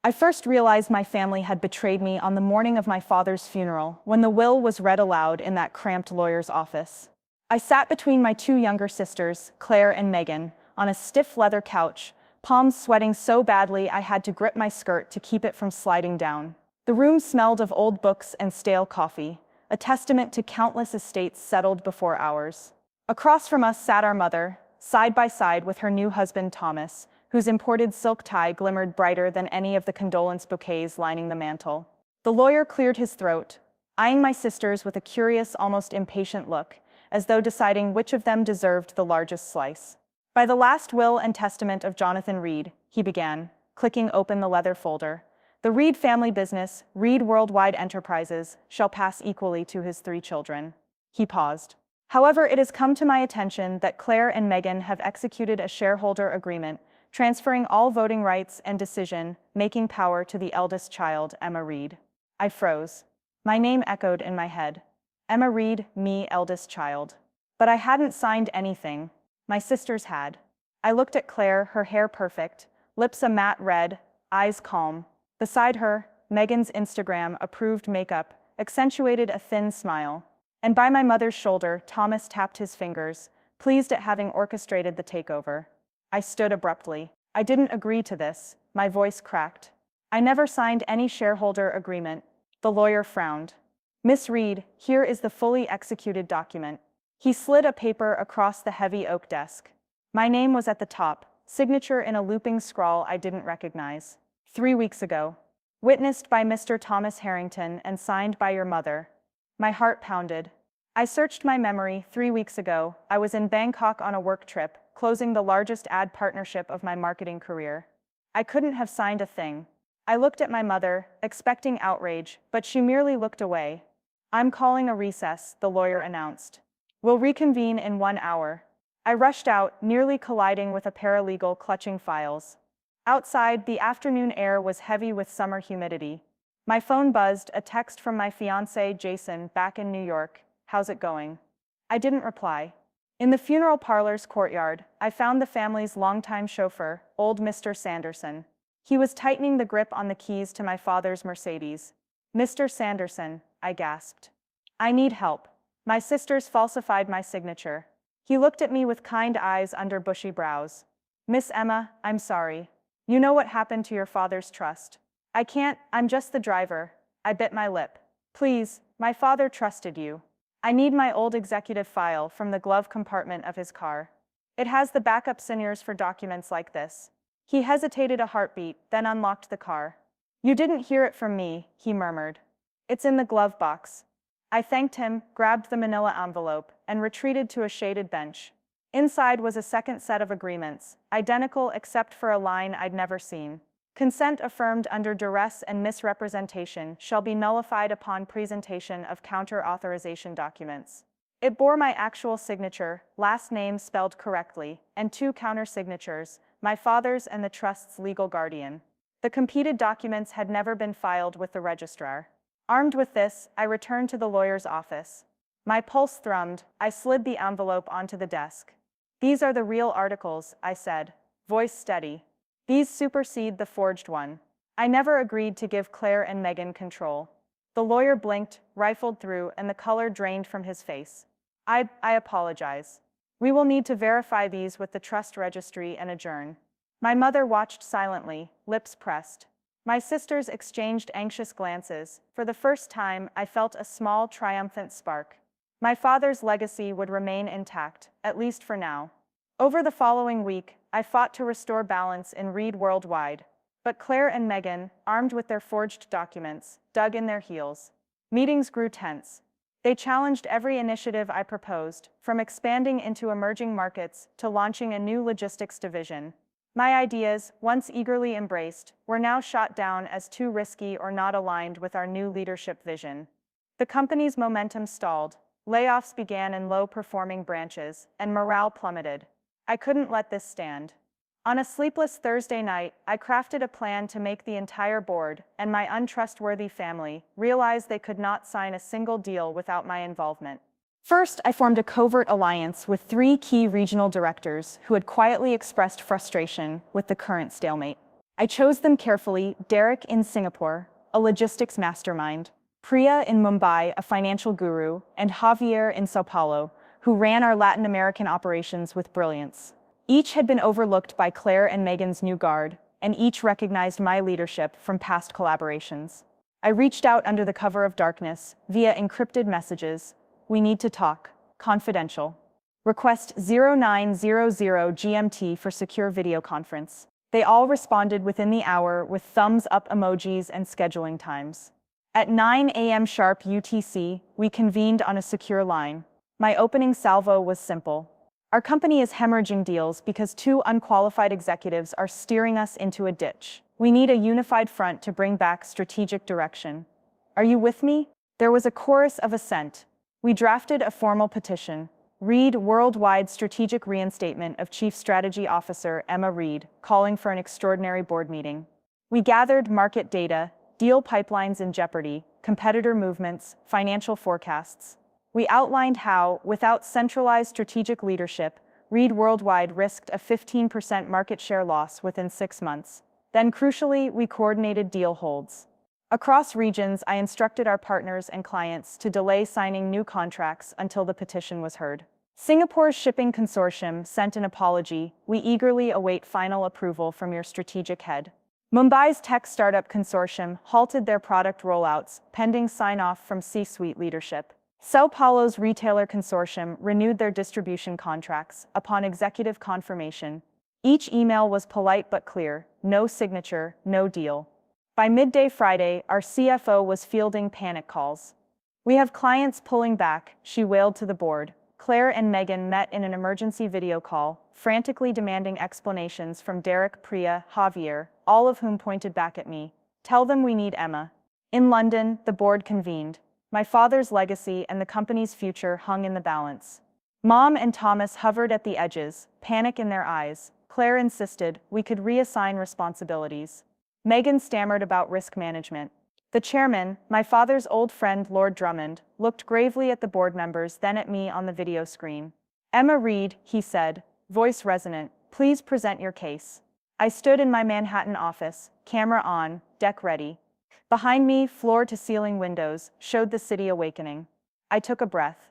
I first realized my family had betrayed me on the morning of my father's funeral, when the will was read aloud in that cramped lawyer's office. I sat between my two younger sisters, Claire and Megan, on a stiff leather couch, palms sweating so badly I had to grip my skirt to keep it from sliding down. The room smelled of old books and stale coffee, a testament to countless estates settled before ours. Across from us sat our mother, side by side with her new husband Thomas, whose imported silk tie glimmered brighter than any of the condolence bouquets lining the mantel. The lawyer cleared his throat, eyeing my sisters with a curious, almost impatient look, as though deciding which of them deserved the largest slice. By the last will and testament of Jonathan Reed, he began, clicking open the leather folder, the Reed family business, Reed Worldwide Enterprises, shall pass equally to his 3 children. He paused. However, it has come to my attention that Claire and Megan have executed a shareholder agreement transferring all voting rights and decision-making power to the eldest child, Emma Reed. I froze. My name echoed in my head. Emma Reed, me, eldest child. But I hadn't signed anything. My sisters had. I looked at Claire, her hair perfect, lips a matte red, eyes calm. Beside her, Megan's Instagram-approved makeup accentuated a thin smile. And by my mother's shoulder, Thomas tapped his fingers, pleased at having orchestrated the takeover. I stood abruptly. I didn't agree to this. My voice cracked. I never signed any shareholder agreement. The lawyer frowned. Miss Reed, here is the fully executed document. He slid a paper across the heavy oak desk. My name was at the top, signature in a looping scrawl I didn't recognize. 3 weeks ago. Witnessed by Mr. Thomas Harrington and signed by your mother. My heart pounded. I searched my memory. 3 weeks ago, I was in Bangkok on a work trip, closing the largest ad partnership of my marketing career. I couldn't have signed a thing. I looked at my mother, expecting outrage, but she merely looked away. I'm calling a recess, the lawyer announced. We'll reconvene in 1 hour. I rushed out, nearly colliding with a paralegal clutching files. Outside, the afternoon air was heavy with summer humidity. My phone buzzed, a text from my fiancé, Jason, back in New York. How's it going? I didn't reply. In the funeral parlor's courtyard, I found the family's longtime chauffeur, old Mr. Sanderson. He was tightening the grip on the keys to my father's Mercedes. Mr. Sanderson, I gasped. I need help. My sisters falsified my signature. He looked at me with kind eyes under bushy brows. Miss Emma, I'm sorry. You know what happened to your father's trust. I can't, I'm just the driver. I bit my lip. Please, my father trusted you. I need my old executive file from the glove compartment of his car. It has the backup signatures for documents like this. He hesitated a heartbeat, then unlocked the car. You didn't hear it from me, he murmured. It's in the glove box. I thanked him, grabbed the manila envelope, and retreated to a shaded bench. Inside was a second set of agreements, identical except for a line I'd never seen. Consent affirmed under duress and misrepresentation shall be nullified upon presentation of counter-authorization documents. It bore my actual signature, last name spelled correctly, and 2 counter-signatures, my father's and the trust's legal guardian. The competed documents had never been filed with the registrar. Armed with this, I returned to the lawyer's office. My pulse thrummed. I slid the envelope onto the desk. These are the real articles, I said, voice steady. These supersede the forged one. I never agreed to give Claire and Megan control. The lawyer blinked, rifled through, and the color drained from his face. I apologize. We will need to verify these with the trust registry and adjourn. My mother watched silently, lips pressed. My sisters exchanged anxious glances. For the first time, I felt a small, triumphant spark. My father's legacy would remain intact, at least for now. Over the following week, I fought to restore balance in Reed Worldwide. But Claire and Megan, armed with their forged documents, dug in their heels. Meetings grew tense. They challenged every initiative I proposed, from expanding into emerging markets to launching a new logistics division. My ideas, once eagerly embraced, were now shot down as too risky or not aligned with our new leadership vision. The company's momentum stalled. Layoffs began in low-performing branches, and morale plummeted. I couldn't let this stand. On a sleepless Thursday night, I crafted a plan to make the entire board, and my untrustworthy family, realize they could not sign a single deal without my involvement. First, I formed a covert alliance with 3 key regional directors who had quietly expressed frustration with the current stalemate. I chose them carefully: Derek in Singapore, a logistics mastermind; Priya in Mumbai, a financial guru; and Javier in Sao Paulo, who ran our Latin American operations with brilliance. Each had been overlooked by Claire and Megan's new guard, and each recognized my leadership from past collaborations. I reached out under the cover of darkness, via encrypted messages. We need to talk. Confidential. Request 0900 GMT for secure video conference. They all responded within the hour with thumbs up emojis and scheduling times. At 9 a.m. sharp UTC, we convened on a secure line. My opening salvo was simple. Our company is hemorrhaging deals because two unqualified executives are steering us into a ditch. We need a unified front to bring back strategic direction. Are you with me? There was a chorus of assent. We drafted a formal petition. Read Worldwide Strategic Reinstatement of Chief Strategy Officer Emma Reed, calling for an extraordinary board meeting. We gathered market data, deal pipelines in jeopardy, competitor movements, financial forecasts. We outlined how, without centralized strategic leadership, Reed Worldwide risked a 15% market share loss within 6 months. Then, crucially, we coordinated deal holds. Across regions, I instructed our partners and clients to delay signing new contracts until the petition was heard. Singapore's shipping consortium sent an apology. We eagerly await final approval from your strategic head. Mumbai's tech startup consortium halted their product rollouts, pending sign-off from C-suite leadership. Sao Paulo's retailer consortium renewed their distribution contracts upon executive confirmation. Each email was polite but clear: no signature, no deal. By midday Friday, our CFO was fielding panic calls. We have clients pulling back, she wailed to the board. Claire and Megan met in an emergency video call, frantically demanding explanations from Derek, Priya, Javier, all of whom pointed back at me. Tell them we need Emma. In London, the board convened. My father's legacy and the company's future hung in the balance. Mom and Thomas hovered at the edges, panic in their eyes. Claire insisted we could reassign responsibilities. Megan stammered about risk management. The chairman, my father's old friend Lord Drummond, looked gravely at the board members, then at me on the video screen. Emma Reed, he said, voice resonant, please present your case. I stood in my Manhattan office, camera on, deck ready. Behind me, floor-to-ceiling windows showed the city awakening. I took a breath.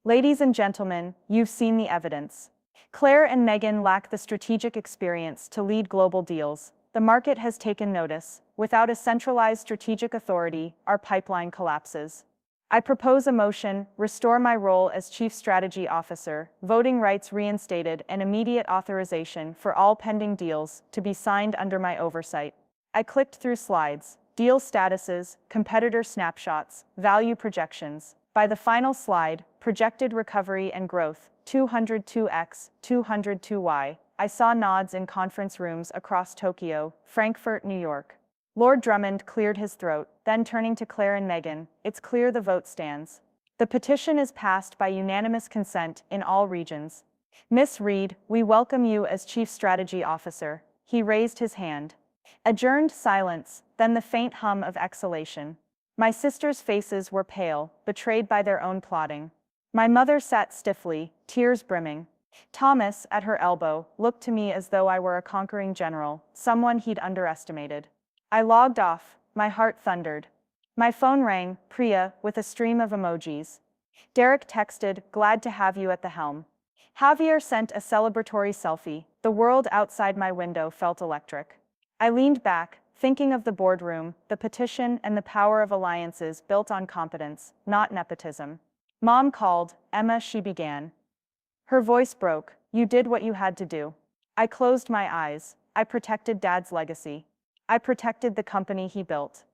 Ladies and gentlemen, you've seen the evidence. Claire and Megan lack the strategic experience to lead global deals. The market has taken notice. Without a centralized strategic authority, our pipeline collapses. I propose a motion: restore my role as Chief Strategy Officer, voting rights reinstated, and immediate authorization for all pending deals to be signed under my oversight. I clicked through slides, deal statuses, competitor snapshots, value projections. By the final slide, projected recovery and growth, 202x, 202y, I saw nods in conference rooms across Tokyo, Frankfurt, New York. Lord Drummond cleared his throat, then turning to Claire and Megan, it's clear the vote stands. The petition is passed by unanimous consent in all regions. Miss Reed, we welcome you as Chief Strategy Officer. He raised his hand. Adjourned silence, then the faint hum of exhalation. My sisters' faces were pale, betrayed by their own plotting. My mother sat stiffly, tears brimming. Thomas, at her elbow, looked to me as though I were a conquering general, someone he'd underestimated. I logged off, my heart thundered. My phone rang, Priya, with a stream of emojis. Derek texted, glad to have you at the helm. Javier sent a celebratory selfie. The world outside my window felt electric. I leaned back, thinking of the boardroom, the petition, and the power of alliances built on competence, not nepotism. Mom called. Emma, she began. Her voice broke. You did what you had to do. I closed my eyes. I protected Dad's legacy. I protected the company he built.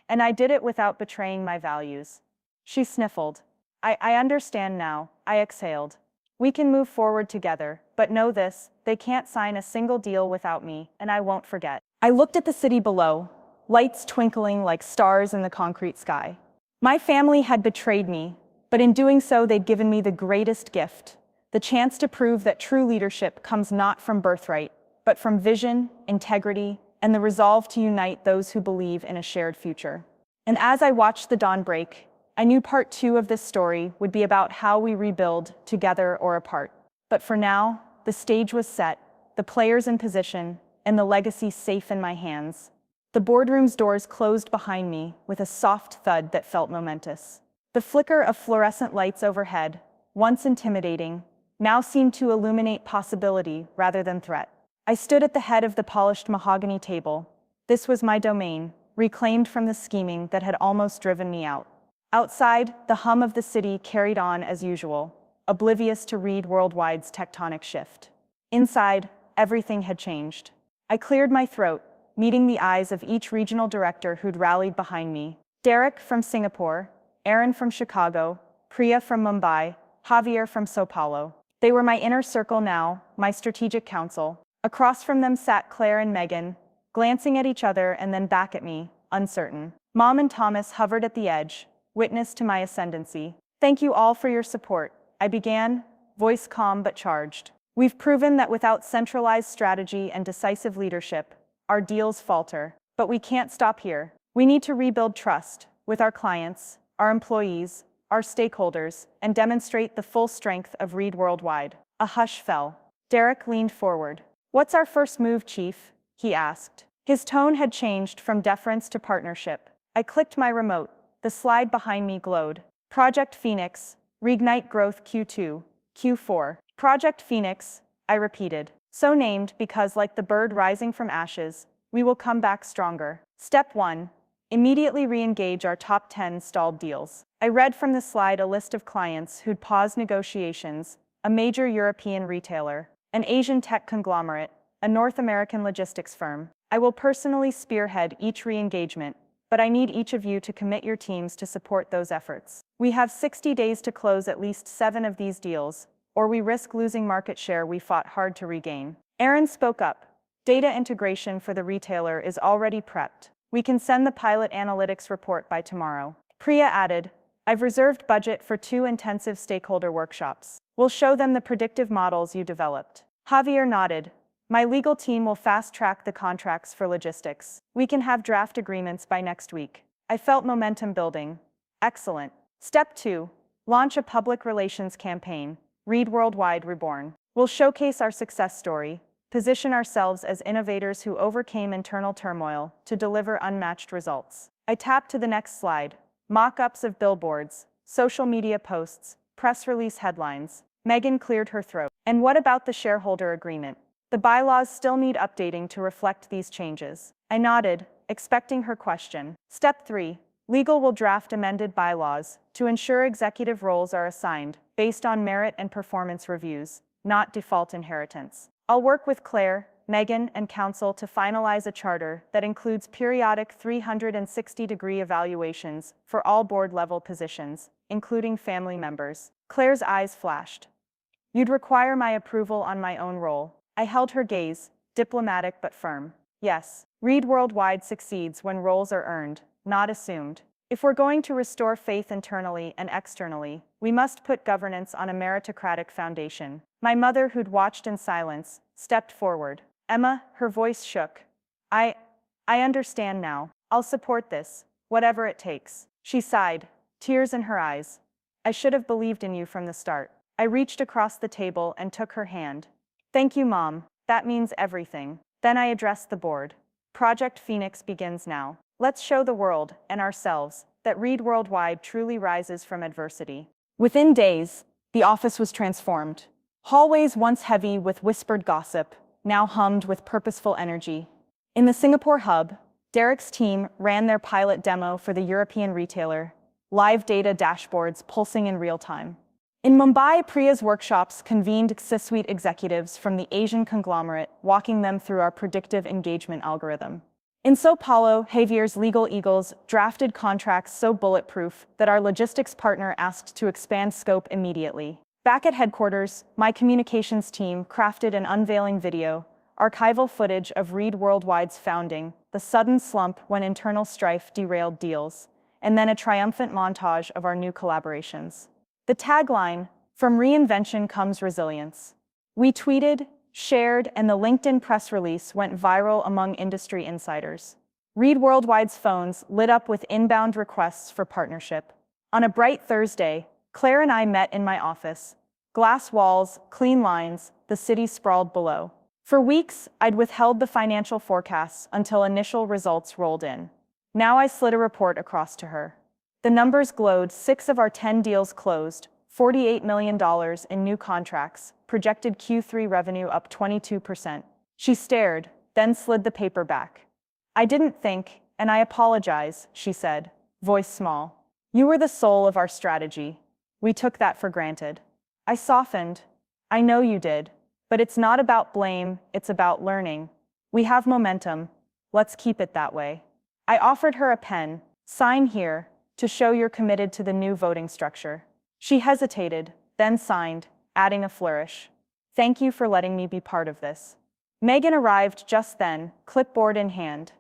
And I did it without betraying my values. She sniffled. I understand now. I exhaled. We can move forward together, but know this, they can't sign a single deal without me, and I won't forget. I looked at the city below, lights twinkling like stars in the concrete sky. My family had betrayed me, but in doing so they'd given me the greatest gift, the chance to prove that true leadership comes not from birthright, but from vision, integrity, and the resolve to unite those who believe in a shared future. And as I watched the dawn break, I knew part 2 of this story would be about how we rebuild, together or apart. But for now, the stage was set, the players in position, and the legacy safe in my hands. The boardroom's doors closed behind me with a soft thud that felt momentous. The flicker of fluorescent lights overhead, once intimidating, now seemed to illuminate possibility rather than threat. I stood at the head of the polished mahogany table. This was my domain, reclaimed from the scheming that had almost driven me out. Outside, the hum of the city carried on as usual, oblivious to Reed Worldwide's tectonic shift. Inside, everything had changed. I cleared my throat, meeting the eyes of each regional director who'd rallied behind me. Derek from Singapore, Aaron from Chicago, Priya from Mumbai, Javier from Sao Paulo. They were my inner circle now, my strategic council. Across from them sat Claire and Megan, glancing at each other and then back at me, uncertain. Mom and Thomas hovered at the edge, witness to my ascendancy. Thank you all for your support, I began, voice calm but charged. We've proven that without centralized strategy and decisive leadership, our deals falter. But we can't stop here. We need to rebuild trust with our clients, our employees, our stakeholders, and demonstrate the full strength of Reed Worldwide. A hush fell. Derek leaned forward. What's our first move, Chief? He asked. His tone had changed from deference to partnership. I clicked my remote. The slide behind me glowed. Project Phoenix, reignite growth Q2, Q4. Project Phoenix, I repeated. So named because, like the bird rising from ashes, we will come back stronger. Step 1. Immediately re-engage our top 10 stalled deals. I read from the slide a list of clients who'd paused negotiations: a major European retailer, an Asian tech conglomerate, a North American logistics firm. I will personally spearhead each re-engagement, but I need each of you to commit your teams to support those efforts. We have 60 days to close at least 7 of these deals, or we risk losing market share we fought hard to regain. Aaron spoke up. Data integration for the retailer is already prepped. We can send the pilot analytics report by tomorrow. Priya added, I've reserved budget for 2 intensive stakeholder workshops. We'll show them the predictive models you developed. Javier nodded. My legal team will fast-track the contracts for logistics. We can have draft agreements by next week. I felt momentum building. Excellent. Step 2. Launch a public relations campaign. Reed Worldwide Reborn. We'll showcase our success story, position ourselves as innovators who overcame internal turmoil to deliver unmatched results. I tapped to the next slide. Mock-ups of billboards, social media posts, press release headlines. Megan cleared her throat. And what about the shareholder agreement? The bylaws still need updating to reflect these changes. I nodded, expecting her question. Step 3. Legal will draft amended bylaws to ensure executive roles are assigned based on merit and performance reviews, not default inheritance. I'll work with Claire, Megan, and Council to finalize a charter that includes periodic 360-degree evaluations for all board-level positions, including family members. Claire's eyes flashed. You'd require my approval on my own role. I held her gaze, diplomatic but firm. Yes, Reed Worldwide succeeds when roles are earned, not assumed. If we're going to restore faith internally and externally, we must put governance on a meritocratic foundation. My mother, who'd watched in silence, stepped forward. Emma, her voice shook. I understand now. I'll support this, whatever it takes. She sighed, tears in her eyes. I should have believed in you from the start. I reached across the table and took her hand. Thank you, Mom. That means everything. Then I addressed the board. Project Phoenix begins now. Let's show the world, and ourselves, that Reed Worldwide truly rises from adversity. Within days, the office was transformed. Hallways once heavy with whispered gossip, now hummed with purposeful energy. In the Singapore hub, Derek's team ran their pilot demo for the European retailer, live data dashboards pulsing in real time. In Mumbai, Priya's workshops convened C-suite executives from the Asian conglomerate, walking them through our predictive engagement algorithm. In Sao Paulo, Javier's legal eagles drafted contracts so bulletproof that our logistics partner asked to expand scope immediately. Back at headquarters, my communications team crafted an unveiling video, archival footage of Reed Worldwide's founding, the sudden slump when internal strife derailed deals, and then a triumphant montage of our new collaborations. The tagline, "From reinvention comes resilience." We tweeted, shared, and the LinkedIn press release went viral among industry insiders. Reed Worldwide's phones lit up with inbound requests for partnership. On a bright Thursday, Claire and I met in my office. Glass walls, clean lines, the city sprawled below. For weeks, I'd withheld the financial forecasts until initial results rolled in. Now I slid a report across to her. The numbers glowed: 6 of our 10 deals closed, $48 million in new contracts, projected Q3 revenue up 22%. She stared, then slid the paper back. I didn't think, and I apologize, she said, voice small. You were the soul of our strategy. We took that for granted. I softened. I know you did. But it's not about blame, it's about learning. We have momentum. Let's keep it that way. I offered her a pen. Sign here, to show you're committed to the new voting structure. She hesitated, then signed, adding a flourish. Thank you for letting me be part of this. Megan arrived just then, clipboard in hand.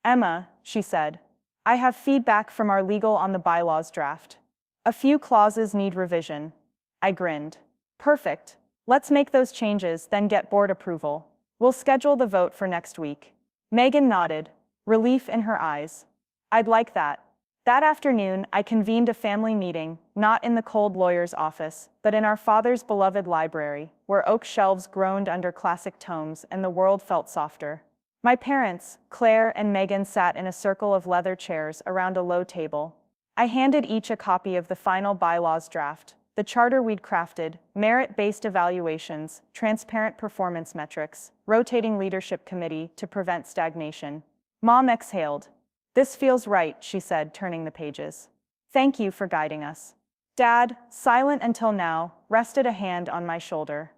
Emma, she said, I have feedback from our legal on the bylaws draft. A few clauses need revision. I grinned. Perfect. Let's make those changes, then get board approval. We'll schedule the vote for next week. Megan nodded, relief in her eyes. I'd like that. That afternoon, I convened a family meeting, not in the cold lawyer's office, but in our father's beloved library, where oak shelves groaned under classic tomes and the world felt softer. My parents, Claire and Megan, sat in a circle of leather chairs around a low table. I handed each a copy of the final bylaws draft, the charter we'd crafted, merit-based evaluations, transparent performance metrics, rotating leadership committee to prevent stagnation. Mom exhaled. This feels right, she said, turning the pages. Thank you for guiding us. Dad, silent until now, rested a hand on my shoulder.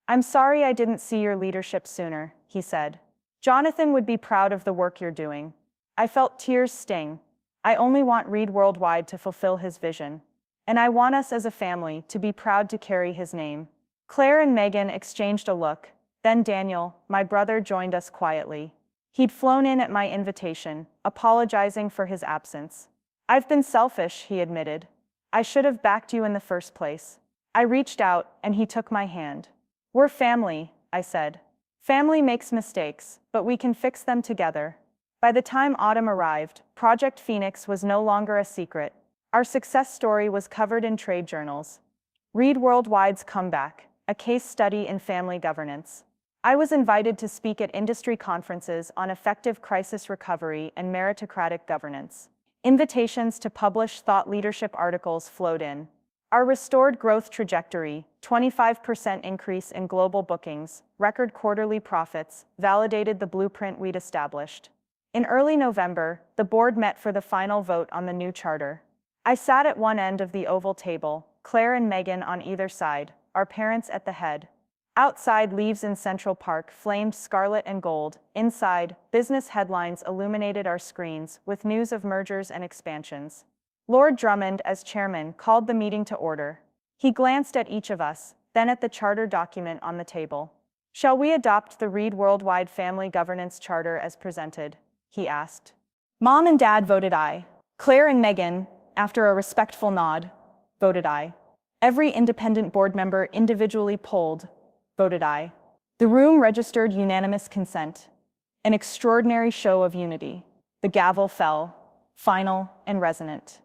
I'm sorry I didn't see your leadership sooner, he said. Jonathan would be proud of the work you're doing. I felt tears sting. I only want Read Worldwide to fulfill his vision. And I want us as a family to be proud to carry his name. Claire and Megan exchanged a look. Then Daniel, my brother, joined us quietly. He'd flown in at my invitation, apologizing for his absence. I've been selfish, he admitted. I should have backed you in the first place. I reached out, and he took my hand. We're family, I said. Family makes mistakes, but we can fix them together. By the time autumn arrived, Project Phoenix was no longer a secret. Our success story was covered in trade journals. Read Worldwide's comeback, a case study in family governance. I was invited to speak at industry conferences on effective crisis recovery and meritocratic governance. Invitations to publish thought leadership articles flowed in. Our restored growth trajectory, 25% increase in global bookings, record quarterly profits, validated the blueprint we'd established. In early November, the board met for the final vote on the new charter. I sat at one end of the oval table, Claire and Megan on either side, our parents at the head. Outside, leaves in Central Park flamed scarlet and gold. Inside, business headlines illuminated our screens with news of mergers and expansions. Lord Drummond, as chairman, called the meeting to order. He glanced at each of us, then at the charter document on the table. Shall we adopt the Read Worldwide Family Governance Charter as presented? He asked. Mom and Dad voted aye. Claire and Megan, after a respectful nod, voted aye. Every independent board member individually polled, voted aye. The room registered unanimous consent. An extraordinary show of unity. The gavel fell, final and resonant.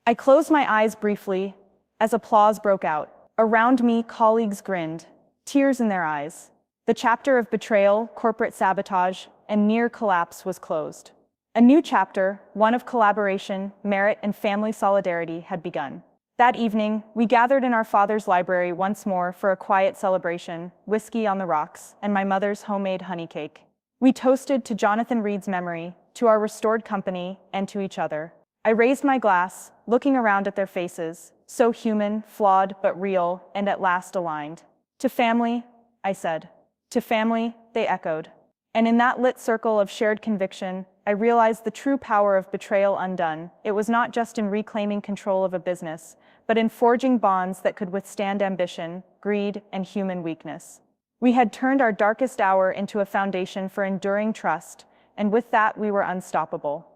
I closed my eyes briefly as applause broke out. Around me, colleagues grinned, tears in their eyes. The chapter of betrayal, corporate sabotage, and near collapse was closed. A new chapter, one of collaboration, merit, and family solidarity, had begun. That evening, we gathered in our father's library once more for a quiet celebration, whiskey on the rocks, and my mother's homemade honey cake. We toasted to Jonathan Reed's memory, to our restored company, and to each other. I raised my glass, looking around at their faces, so human, flawed, but real, and at last aligned. To family, I said. To family, they echoed. And in that lit circle of shared conviction, I realized the true power of betrayal undone. It was not just in reclaiming control of a business, but in forging bonds that could withstand ambition, greed, and human weakness. We had turned our darkest hour into a foundation for enduring trust, and with that we were unstoppable.